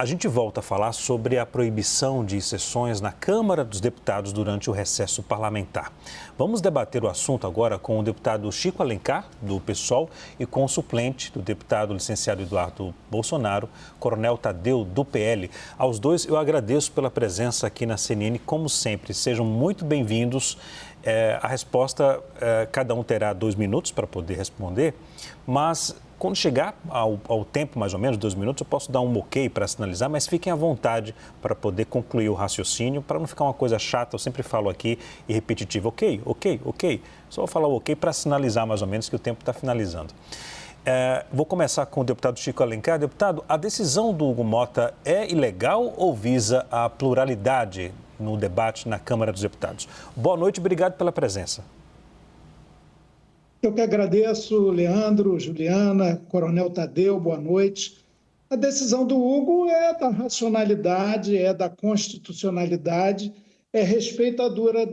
A gente volta a falar sobre a proibição de sessões na Câmara dos Deputados durante o recesso parlamentar. Vamos debater o assunto agora com o deputado Chico Alencar, do PSOL, e com o suplente do deputado licenciado Eduardo Bolsonaro, Coronel Tadeu, do PL. Aos dois, eu agradeço pela presença aqui na CNN, como sempre. Sejam muito bem-vindos. A resposta, cada um terá 2 minutos para poder responder, mas quando chegar ao tempo, mais ou menos, 2 minutos, eu posso dar um ok para sinalizar, mas fiquem à vontade para poder concluir o raciocínio, para não ficar uma coisa chata, eu sempre falo aqui e repetitivo, ok, ok, ok. Só vou falar o ok para sinalizar mais ou menos que o tempo está finalizando. Vou começar com o deputado Chico Alencar. Deputado, a decisão do Hugo Motta é ilegal ou visa a pluralidade no debate na Câmara dos Deputados? Boa noite, obrigado pela presença. Eu que agradeço, Leandro, Juliana, Coronel Tadeu, boa noite. A decisão do Hugo é da racionalidade, é da constitucionalidade, é respeitadora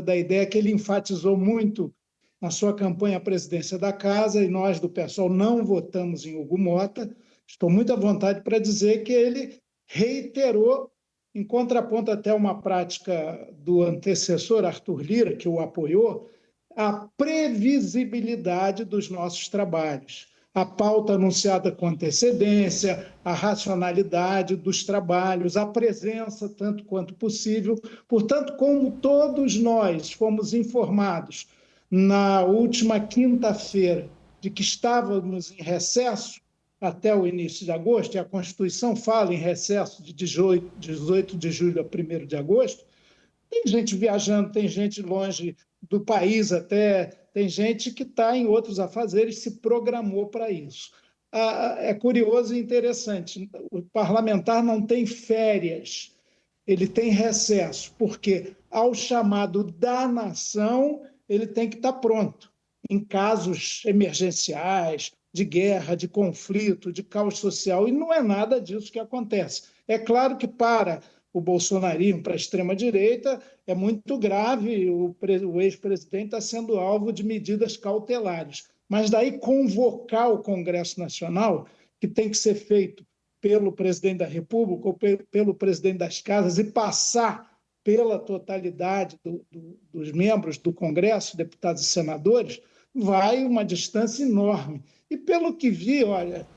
da ideia que ele enfatizou muito na sua campanha à presidência da Casa, e nós do PSOL não votamos em Hugo Motta. Estou muito à vontade para dizer que ele reiterou, em contraponto até uma prática do antecessor Arthur Lira, que o apoiou, a previsibilidade dos nossos trabalhos, a pauta anunciada com antecedência, a racionalidade dos trabalhos, a presença tanto quanto possível. Portanto, como todos nós fomos informados na última quinta-feira de que estávamos em recesso até o início de agosto, e a Constituição fala em recesso de 18 de julho a 1º de agosto, tem gente viajando, tem gente longe do país até, tem gente que está em outros afazeres, se programou para isso. É curioso e interessante, o parlamentar não tem férias, ele tem recesso, porque ao chamado da nação, ele tem que estar pronto. Em casos emergenciais, de guerra, de conflito, de caos social, e não é nada disso que acontece. É claro que para o bolsonarismo, para a extrema-direita, é muito grave, o ex-presidente está sendo alvo de medidas cautelares. Mas daí convocar o Congresso Nacional, que tem que ser feito pelo presidente da República ou pelo presidente das casas, e passar pela totalidade dos membros do Congresso, deputados e senadores, vai uma distância enorme. E pelo que vi, olha,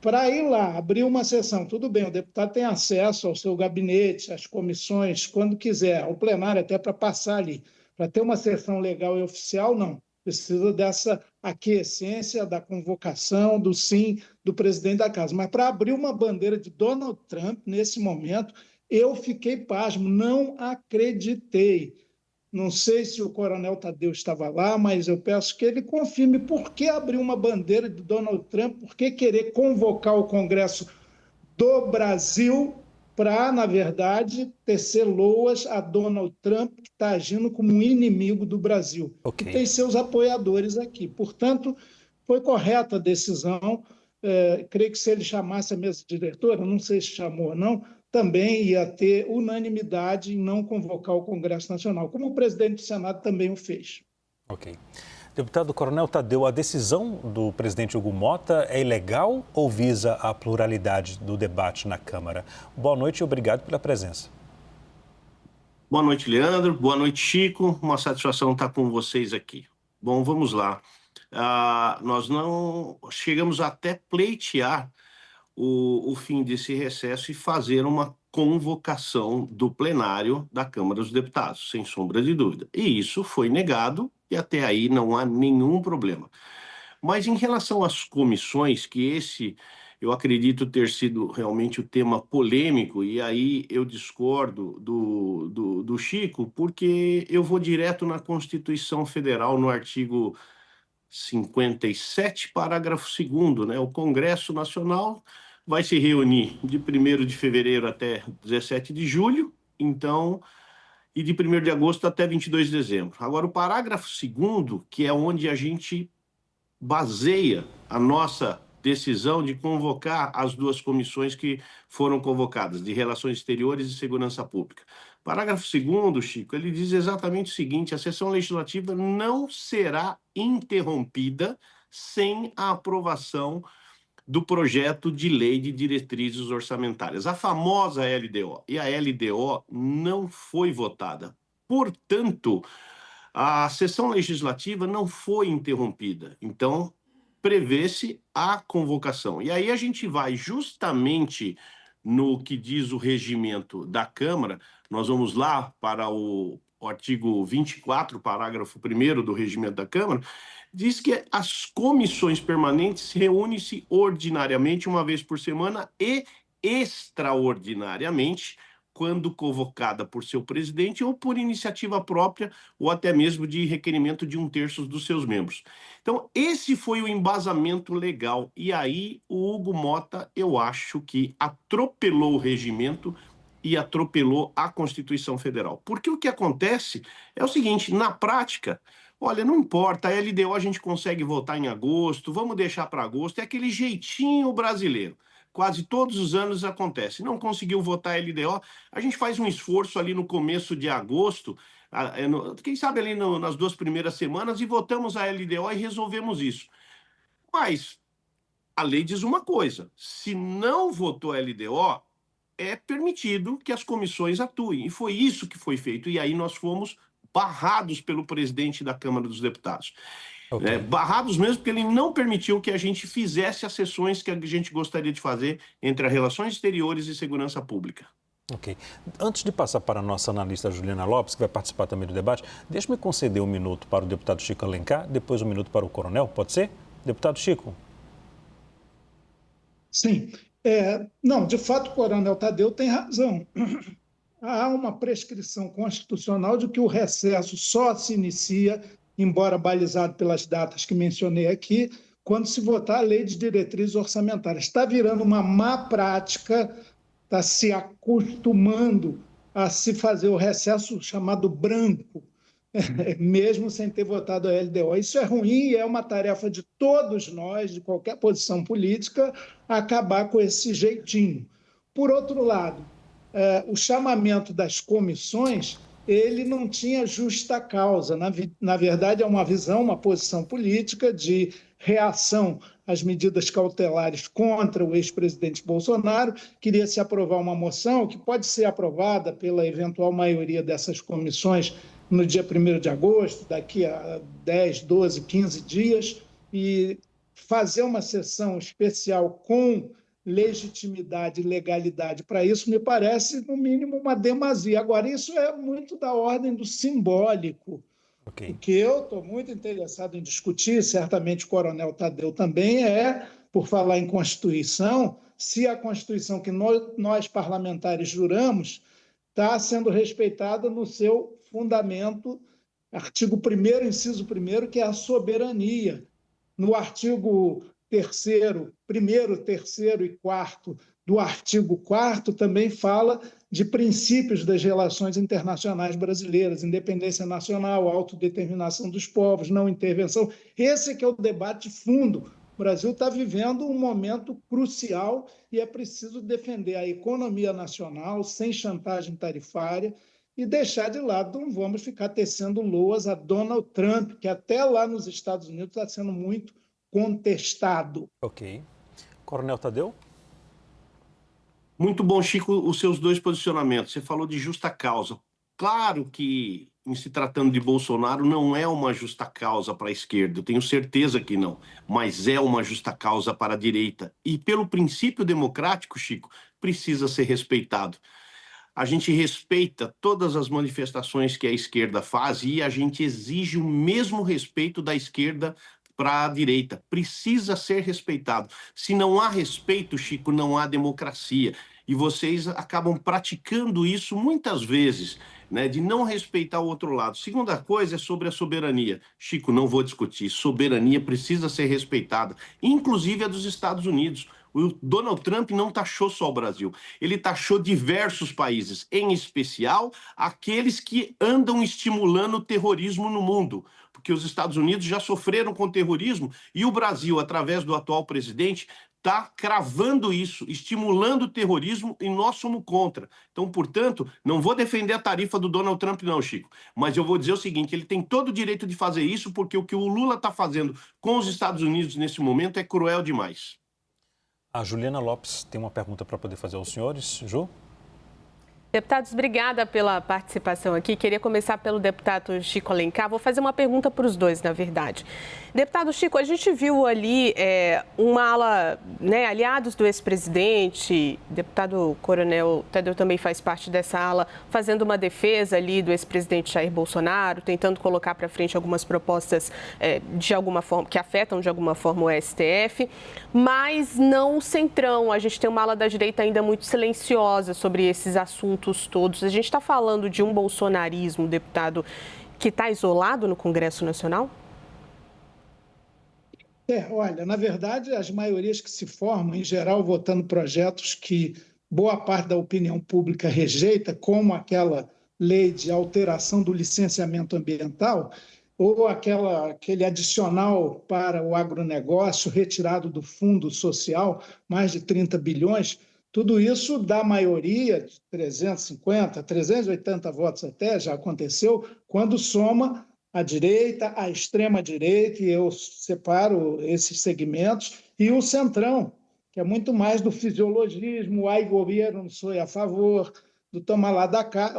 para ir lá, abrir uma sessão, tudo bem, o deputado tem acesso ao seu gabinete, às comissões, quando quiser, ao plenário até para passar ali. Para ter uma sessão legal e oficial, não. Precisa dessa aquiescência, da convocação, do sim do presidente da casa. Mas para abrir uma bandeira de Donald Trump, nesse momento, eu fiquei pasmo, não acreditei. Não sei se o Coronel Tadeu estava lá, mas eu peço que ele confirme por que abrir uma bandeira de Donald Trump, por que querer convocar o Congresso do Brasil para, na verdade, tecer loas a Donald Trump, que está agindo como um inimigo do Brasil. Okay. E tem seus apoiadores aqui. Portanto, foi correta a decisão. Creio que se ele chamasse a mesa diretora, não sei se chamou ou não, também ia ter unanimidade em não convocar o Congresso Nacional, como o presidente do Senado também o fez. Ok. Deputado Coronel Tadeu, a decisão do presidente Hugo Motta é ilegal ou visa a pluralidade do debate na Câmara? Boa noite e obrigado pela presença. Boa noite, Leandro. Boa noite, Chico. Uma satisfação estar com vocês aqui. Bom, vamos lá. Nós não chegamos até pleitear o fim desse recesso e fazer uma convocação do plenário da Câmara dos Deputados, sem sombra de dúvida. E isso foi negado e até aí não há nenhum problema. Mas em relação às comissões, que esse eu acredito ter sido realmente o tema polêmico, e aí eu discordo do Chico, porque eu vou direto na Constituição Federal, no artigo 57, parágrafo 2º, né? O Congresso Nacional vai se reunir de 1º de fevereiro até 17 de julho, então, e de 1º de agosto até 22 de dezembro. Agora, o parágrafo 2º, que é onde a gente baseia a nossa decisão de convocar as 2 comissões que foram convocadas, de Relações Exteriores e Segurança Pública. Parágrafo 2º, Chico, ele diz exatamente o seguinte: a sessão legislativa não será interrompida sem a aprovação do projeto de lei de diretrizes orçamentárias, a famosa LDO. E a LDO não foi votada. Portanto, a sessão legislativa não foi interrompida. Então, prevê-se a convocação. E aí a gente vai justamente no que diz o regimento da Câmara. Nós vamos lá para o artigo 24, parágrafo 1º do regimento da Câmara, diz que as comissões permanentes reúnem-se ordinariamente uma vez por semana e extraordinariamente quando convocada por seu presidente ou por iniciativa própria ou até mesmo de requerimento de 1/3 dos seus membros. Então, esse foi o embasamento legal. E aí o Hugo Motta, eu acho que atropelou o regimento e atropelou a Constituição Federal. Porque o que acontece é o seguinte, na prática, olha, não importa, a LDO a gente consegue votar em agosto, vamos deixar para agosto, é aquele jeitinho brasileiro. Quase todos os anos acontece. Não conseguiu votar a LDO, a gente faz um esforço ali no começo de agosto, quem sabe ali nas 2 primeiras semanas, e votamos a LDO e resolvemos isso. Mas a lei diz uma coisa, se não votou a LDO, é permitido que as comissões atuem. E foi isso que foi feito. E aí nós fomos barrados pelo presidente da Câmara dos Deputados. Okay. Barrados mesmo porque ele não permitiu que a gente fizesse as sessões que a gente gostaria de fazer entre as relações exteriores e segurança pública. Ok. Antes de passar para a nossa analista Juliana Lopes, que vai participar também do debate, deixe-me conceder 1 minuto para o deputado Chico Alencar, depois 1 minuto para o coronel, pode ser? Deputado Chico. Sim. Não, de fato, o coronel Tadeu tem razão. Há uma prescrição constitucional de que o recesso só se inicia, embora balizado pelas datas que mencionei aqui, quando se votar a lei de diretrizes orçamentárias. Está virando uma má prática, está se acostumando a se fazer o recesso chamado branco, mesmo sem ter votado a LDO. Isso é ruim e é uma tarefa de todos nós, de qualquer posição política, acabar com esse jeitinho. Por outro lado, o chamamento das comissões, ele não tinha justa causa. Na verdade, é uma visão, uma posição política de reação às medidas cautelares contra o ex-presidente Bolsonaro. Queria-se aprovar uma moção que pode ser aprovada pela eventual maioria dessas comissões no dia 1º de agosto, daqui a 10, 12, 15 dias, e fazer uma sessão especial com legitimidade e legalidade para isso, me parece, no mínimo, uma demasia. Agora, isso é muito da ordem do simbólico. Okay. O que eu estou muito interessado em discutir, certamente o coronel Tadeu também, por falar em Constituição, se a Constituição que nós parlamentares juramos está sendo respeitada no seu fundamento, artigo 1º, inciso 1º, que é a soberania. No artigo 1º, 3º e 4º do artigo 4º também fala de princípios das relações internacionais brasileiras, independência nacional, autodeterminação dos povos, não intervenção. Esse que é o debate de fundo. O Brasil está vivendo um momento crucial e é preciso defender a economia nacional sem chantagem tarifária e deixar de lado, não vamos ficar tecendo loas a Donald Trump, que até lá nos Estados Unidos está sendo muito contestado. Ok. Coronel Tadeu? Muito bom, Chico, os seus 2 posicionamentos. Você falou de justa causa. Claro que, em se tratando de Bolsonaro, não é uma justa causa para a esquerda, eu tenho certeza que não, mas é uma justa causa para a direita. E pelo princípio democrático, Chico, precisa ser respeitado. A gente respeita todas as manifestações que a esquerda faz e a gente exige o mesmo respeito da esquerda para a direita. Precisa ser respeitado. Se não há respeito, Chico, não há democracia. E vocês acabam praticando isso muitas vezes, né, de não respeitar o outro lado. Segunda coisa é sobre a soberania. Chico, não vou discutir. Soberania precisa ser respeitada, inclusive a dos Estados Unidos. O Donald Trump não taxou só o Brasil, ele taxou diversos países, em especial aqueles que andam estimulando o terrorismo no mundo, porque os Estados Unidos já sofreram com o terrorismo e o Brasil, através do atual presidente, está cravando isso, estimulando o terrorismo e nós somos contra. Então, portanto, não vou defender a tarifa do Donald Trump não, Chico, mas eu vou dizer o seguinte, ele tem todo o direito de fazer isso porque o que o Lula está fazendo com os Estados Unidos nesse momento é cruel demais. A Juliana Lopes tem uma pergunta para poder fazer aos senhores. Ju? Deputados, obrigada pela participação aqui. Queria começar pelo deputado Chico Alencar. Vou fazer uma pergunta para os dois, na verdade. Deputado Chico, a gente viu ali uma ala, aliados do ex-presidente, deputado Coronel Tadeu também faz parte dessa ala, fazendo uma defesa ali do ex-presidente Jair Bolsonaro, tentando colocar para frente algumas propostas de alguma forma, que afetam de alguma forma o STF, mas não o centrão. A gente tem uma ala da direita ainda muito silenciosa sobre esses assuntos todos. A gente está falando de um bolsonarismo, deputado, que está isolado no Congresso Nacional? Olha, na verdade, as maiorias que se formam, em geral, votando projetos que boa parte da opinião pública rejeita, como aquela lei de alteração do licenciamento ambiental, ou aquele adicional para o agronegócio retirado do fundo social, mais de 30 bilhões, tudo isso dá maioria de 350, 380 votos até, já aconteceu, quando soma a direita, a extrema-direita, e eu separo esses segmentos, e o centrão, que é muito mais do fisiologismo, ai governo, sou a favor, do toma lá da cá.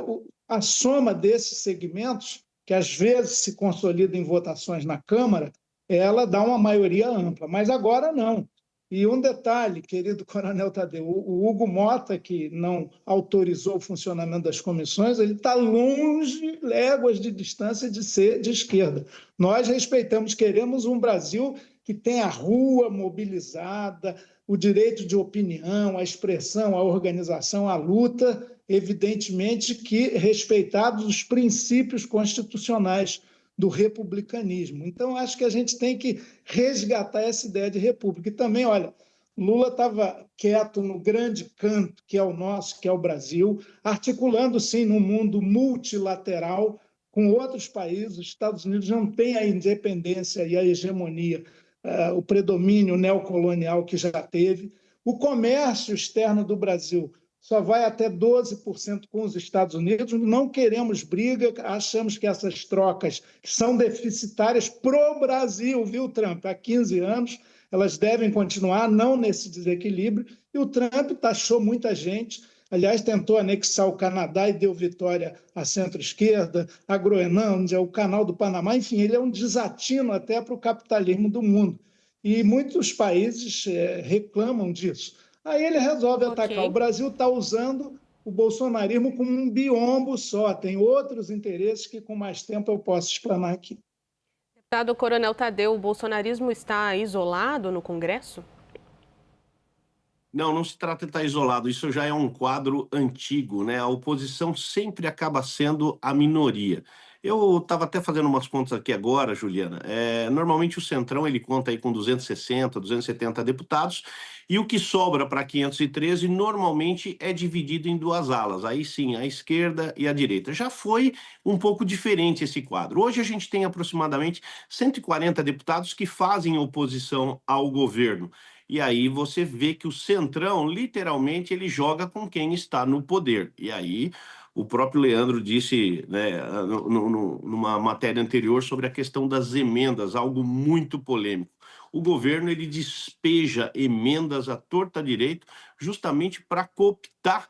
A soma desses segmentos, que às vezes se consolida em votações na Câmara, ela dá uma maioria ampla, mas agora não. E um detalhe, querido Coronel Tadeu, o Hugo Mota, que não autorizou o funcionamento das comissões, ele está longe, léguas de distância de ser de esquerda. Nós respeitamos, queremos um Brasil que tenha a rua mobilizada, o direito de opinião, a expressão, a organização, a luta, evidentemente que respeitados os princípios constitucionais do republicanismo. Então, acho que a gente tem que resgatar essa ideia de república. E também, olha, Lula estava quieto no grande canto, que é o nosso, que é o Brasil, articulando, sim, no mundo multilateral com outros países. Os Estados Unidos não têm a independência e a hegemonia, o predomínio neocolonial que já teve. O comércio externo do Brasil só vai até 12% com os Estados Unidos. Não queremos briga, achamos que essas trocas são deficitárias para o Brasil, viu, Trump? Há 15 anos, elas devem continuar, não nesse desequilíbrio, e o Trump taxou muita gente, aliás, tentou anexar o Canadá e deu vitória à centro-esquerda, a Groenlândia, o Canal do Panamá, enfim, ele é um desatino até para o capitalismo do mundo. E muitos países reclamam disso. Aí ele resolve atacar. O Brasil está usando o bolsonarismo como um biombo só. Tem outros interesses que, com mais tempo, eu posso explanar aqui. Deputado Coronel Tadeu, o bolsonarismo está isolado no Congresso? Não, não se trata de estar isolado. Isso já é um quadro antigo, né? A oposição sempre acaba sendo a minoria. Eu estava até fazendo umas contas aqui agora, Juliana. Normalmente o Centrão ele conta aí com 260, 270 deputados, e o que sobra para 513 normalmente é dividido em duas alas. Aí sim, a esquerda e a direita. Já foi um pouco diferente esse quadro. Hoje a gente tem aproximadamente 140 deputados que fazem oposição ao governo. E aí você vê que o Centrão, literalmente, ele joga com quem está no poder. E aí o próprio Leandro disse, né, numa matéria anterior sobre a questão das emendas, algo muito polêmico. O governo ele despeja emendas à torta direito justamente para cooptar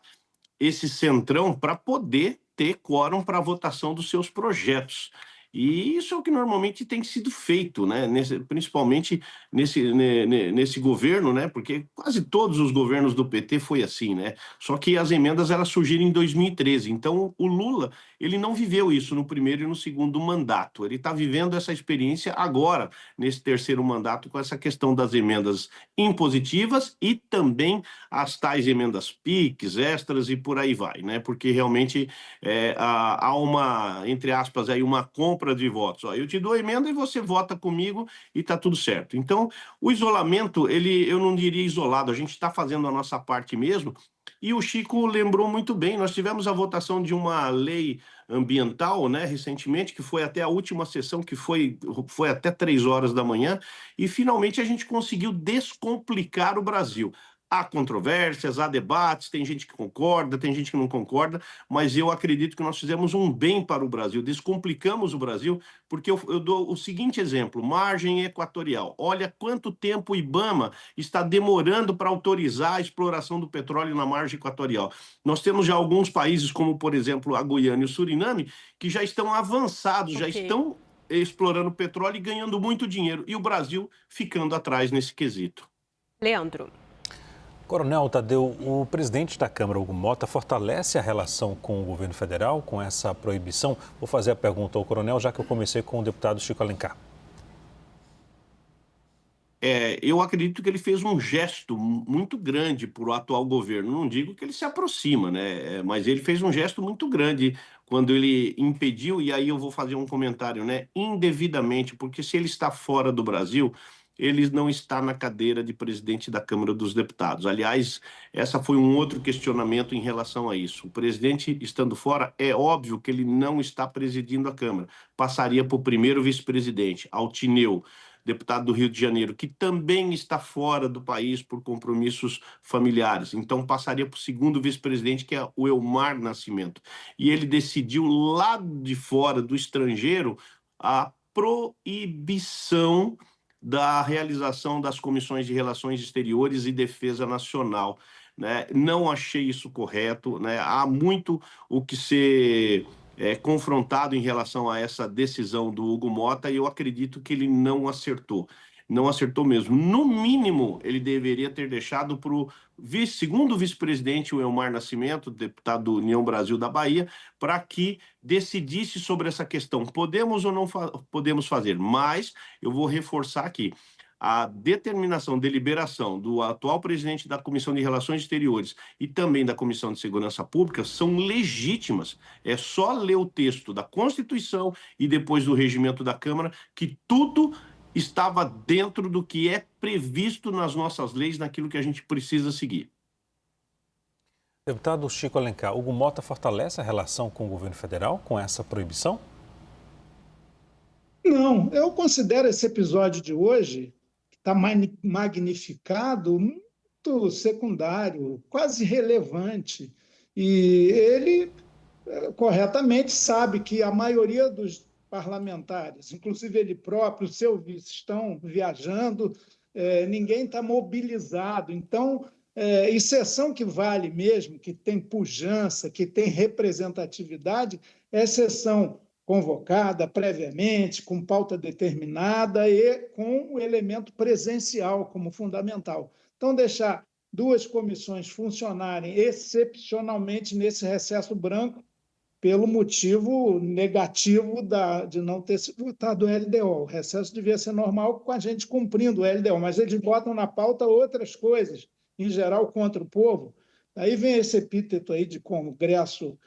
esse Centrão para poder ter quórum para a votação dos seus projetos. E isso é o que normalmente tem sido feito, né? Principalmente nesse governo, né? Porque quase todos os governos do PT foi assim, né? Só que as emendas elas surgiram em 2013. Então, o Lula ele não viveu isso no primeiro e no segundo mandato. Ele está vivendo essa experiência agora, nesse terceiro mandato, com essa questão das emendas impositivas e também as tais emendas PIX, extras e por aí vai, né? Porque realmente há uma, entre aspas, aí uma compra de votos. Ó, eu te dou a emenda e você vota comigo e tá tudo certo. Então, o isolamento, eu não diria isolado, a gente está fazendo a nossa parte mesmo. E o Chico lembrou muito bem, nós tivemos a votação de uma lei ambiental, né, recentemente, que foi até a última sessão, que foi até 3 horas da manhã, e finalmente a gente conseguiu descomplicar o Brasil. Há controvérsias, há debates, tem gente que concorda, tem gente que não concorda, mas eu acredito que nós fizemos um bem para o Brasil, descomplicamos o Brasil, porque eu dou o seguinte exemplo: margem equatorial. Olha quanto tempo o IBAMA está demorando para autorizar a exploração do petróleo na margem equatorial. Nós temos já alguns países, como por exemplo a Guiana e o Suriname, que já estão avançados, já estão explorando petróleo e ganhando muito dinheiro, e o Brasil ficando atrás nesse quesito. Leandro. Coronel Tadeu, o presidente da Câmara, Hugo Mota, fortalece a relação com o governo federal, com essa proibição? Vou fazer a pergunta ao coronel, já que eu comecei com o deputado Chico Alencar. Eu acredito que ele fez um gesto muito grande para o atual governo. Não digo que ele se aproxima, né? Mas ele fez um gesto muito grande quando ele impediu, e aí eu vou fazer um comentário, né? Indevidamente, porque se ele está fora do Brasil, ele não está na cadeira de presidente da Câmara dos Deputados. Aliás, essa foi um outro questionamento em relação a isso. O presidente estando fora, é óbvio que ele não está presidindo a Câmara. Passaria para o primeiro vice-presidente, Altineu, deputado do Rio de Janeiro, que também está fora do país por compromissos familiares. Então, passaria para o segundo vice-presidente, que é o Elmar Nascimento. E ele decidiu, lá de fora, do estrangeiro, a proibição da realização das comissões de Relações Exteriores e Defesa Nacional, né? Não achei isso correto, né? Há muito o que ser confrontado em relação a essa decisão do Hugo Mota, e eu acredito que ele não acertou. Não acertou mesmo. No mínimo, ele deveria ter deixado para o segundo vice-presidente, o Elmar Nascimento, deputado do União Brasil da Bahia, para que decidisse sobre essa questão. Podemos ou não podemos fazer, mas eu vou reforçar aqui: a determinação, deliberação do atual presidente da Comissão de Relações Exteriores e também da Comissão de Segurança Pública são legítimas. É só ler o texto da Constituição e depois do regimento da Câmara que tudo estava dentro do que é previsto nas nossas leis, naquilo que a gente precisa seguir. Deputado Chico Alencar, Hugo Mota fortalece a relação com o governo federal com essa proibição? Não, eu considero esse episódio de hoje, que está magnificado, muito secundário, quase irrelevante. E ele corretamente sabe que a maioria dos parlamentares, inclusive ele próprio, o seu vice, estão viajando, ninguém está mobilizado. Então, exceção que vale mesmo, que tem pujança, que tem representatividade, é exceção convocada previamente, com pauta determinada e com o elemento presencial como fundamental. Então, deixar duas comissões funcionarem excepcionalmente nesse recesso branco, pelo motivo negativo de não ter se votado o LDO. O recesso devia ser normal com a gente cumprindo o LDO, mas eles botam na pauta outras coisas, em geral contra o povo. Aí vem esse epíteto aí de congresso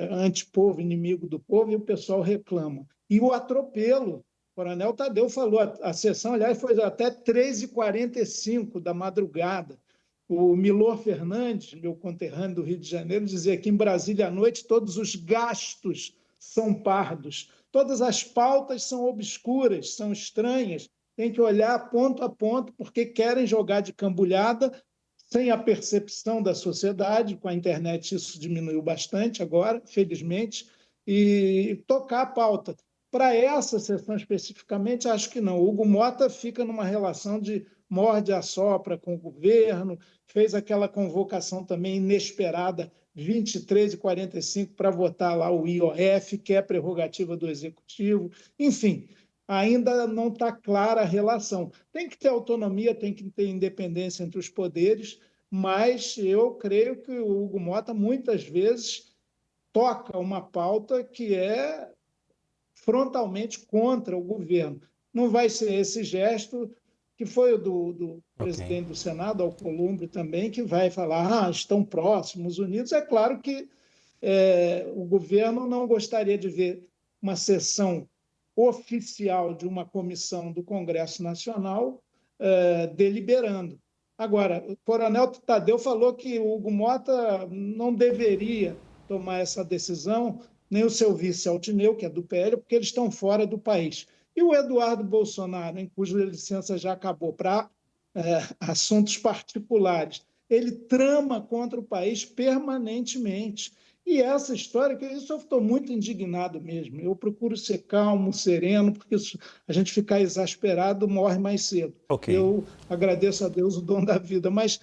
antipovo, inimigo do povo, e o pessoal reclama. E o atropelo, o coronel Tadeu falou, a sessão, aliás, foi até 3h45 da madrugada. O Milor Fernandes, meu conterrâneo do Rio de Janeiro, dizia que em Brasília à noite todos os gastos são pardos, todas as pautas são obscuras, são estranhas, tem que olhar ponto a ponto, porque querem jogar de cambulhada, sem a percepção da sociedade. Com a internet isso diminuiu bastante agora, felizmente, e tocar a pauta. Para essa sessão especificamente, acho que não. O Hugo Mota fica numa relação de morde-a-sopra com o governo, fez aquela convocação também inesperada, 23h45, para votar lá o IOF, que é prerrogativa do Executivo. Enfim, ainda não está clara a relação. Tem que ter autonomia, tem que ter independência entre os poderes, mas eu creio que o Hugo Mota muitas vezes toca uma pauta que é frontalmente contra o governo. Não vai ser esse gesto, que foi o do presidente do Senado, Alcolumbre também, que vai falar, estão próximos, unidos. É claro que o governo não gostaria de ver uma sessão oficial de uma comissão do Congresso Nacional deliberando. Agora, o coronel Tadeu falou que o Hugo Mota não deveria tomar essa decisão, nem o seu vice Altineu, que é do PL, porque eles estão fora do país. E o Eduardo Bolsonaro, em cuja licença já acabou, para assuntos particulares, ele trama contra o país permanentemente. E essa história, isso eu estou muito indignado mesmo. Eu procuro ser calmo, sereno, porque a gente ficar exasperado morre mais cedo. Ok. Eu agradeço a Deus o dom da vida, mas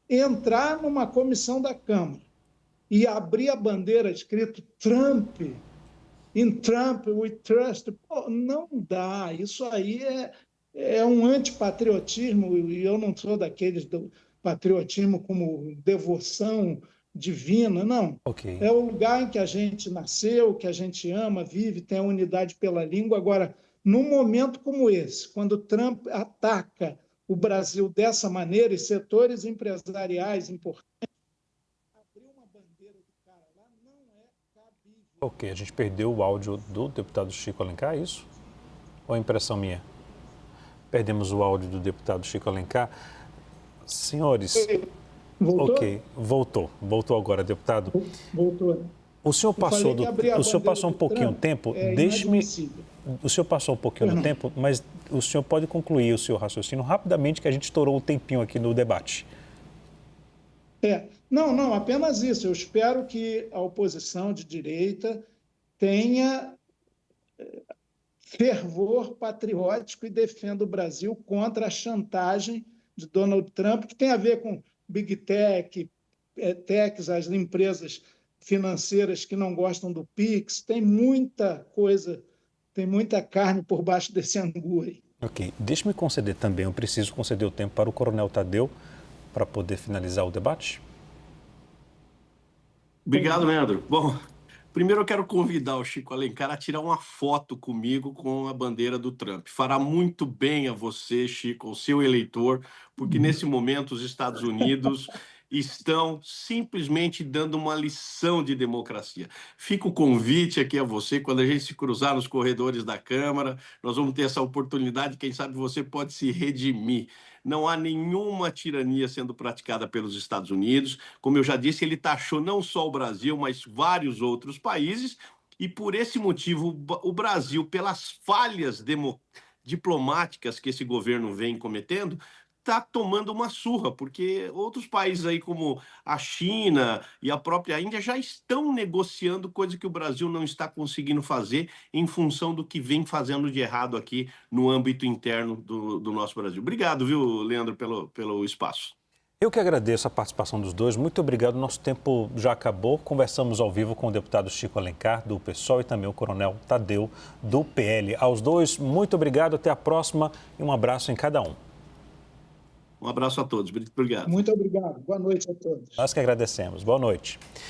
entrar numa comissão da Câmara e abrir a bandeira escrito Trump, in Trump we trust, pô, não dá. Isso aí é um antipatriotismo, e eu não sou daqueles do patriotismo como devoção divina, não. Ok. É o lugar em que a gente nasceu, que a gente ama, vive, tem a unidade pela língua. Agora, num momento como esse, quando Trump ataca o Brasil dessa maneira e setores empresariais importantes, abrir uma bandeira do cara lá não é cabível. Ok, a gente perdeu o áudio do deputado Chico Alencar, é isso? Ou é impressão minha? Perdemos o áudio do deputado Chico Alencar. Senhores... Voltou? Ok, voltou agora, deputado. Voltou, né? O senhor passou um pouquinho do tempo, deixe-me... inadmissível. O senhor passou um pouquinho do tempo, mas o senhor pode concluir o seu raciocínio rapidamente, que a gente estourou o tempinho aqui no debate. Não, apenas isso. Eu espero que a oposição de direita tenha fervor patriótico e defenda o Brasil contra a chantagem de Donald Trump, que tem a ver com Big Tech, techs, as empresas financeiras que não gostam do PIX. Tem muita coisa, tem muita carne por baixo desse angu aí. Ok, deixe-me conceder também, eu preciso conceder o tempo para o Coronel Tadeu para poder finalizar o debate. Obrigado, Leandro. Bom, primeiro eu quero convidar o Chico Alencar a tirar uma foto comigo com a bandeira do Trump. Fará muito bem a você, Chico, ao seu eleitor, porque nesse momento os Estados Unidos estão simplesmente dando uma lição de democracia. Fica o convite aqui a você, quando a gente se cruzar nos corredores da Câmara, nós vamos ter essa oportunidade, quem sabe você pode se redimir. Não há nenhuma tirania sendo praticada pelos Estados Unidos. Como eu já disse, ele taxou não só o Brasil, mas vários outros países, e por esse motivo o Brasil, pelas falhas diplomáticas que esse governo vem cometendo, está tomando uma surra, porque outros países aí como a China e a própria Índia já estão negociando coisa que o Brasil não está conseguindo fazer em função do que vem fazendo de errado aqui no âmbito interno do nosso Brasil. Obrigado, viu, Leandro, pelo espaço. Eu que agradeço a participação dos dois. Muito obrigado. Nosso tempo já acabou. Conversamos ao vivo com o deputado Chico Alencar, do PSOL, e também o Coronel Tadeu, do PL. Aos dois, muito obrigado. Até a próxima e um abraço em cada um. Um abraço a todos. Obrigado. Muito obrigado. Boa noite a todos. Nós que agradecemos. Boa noite.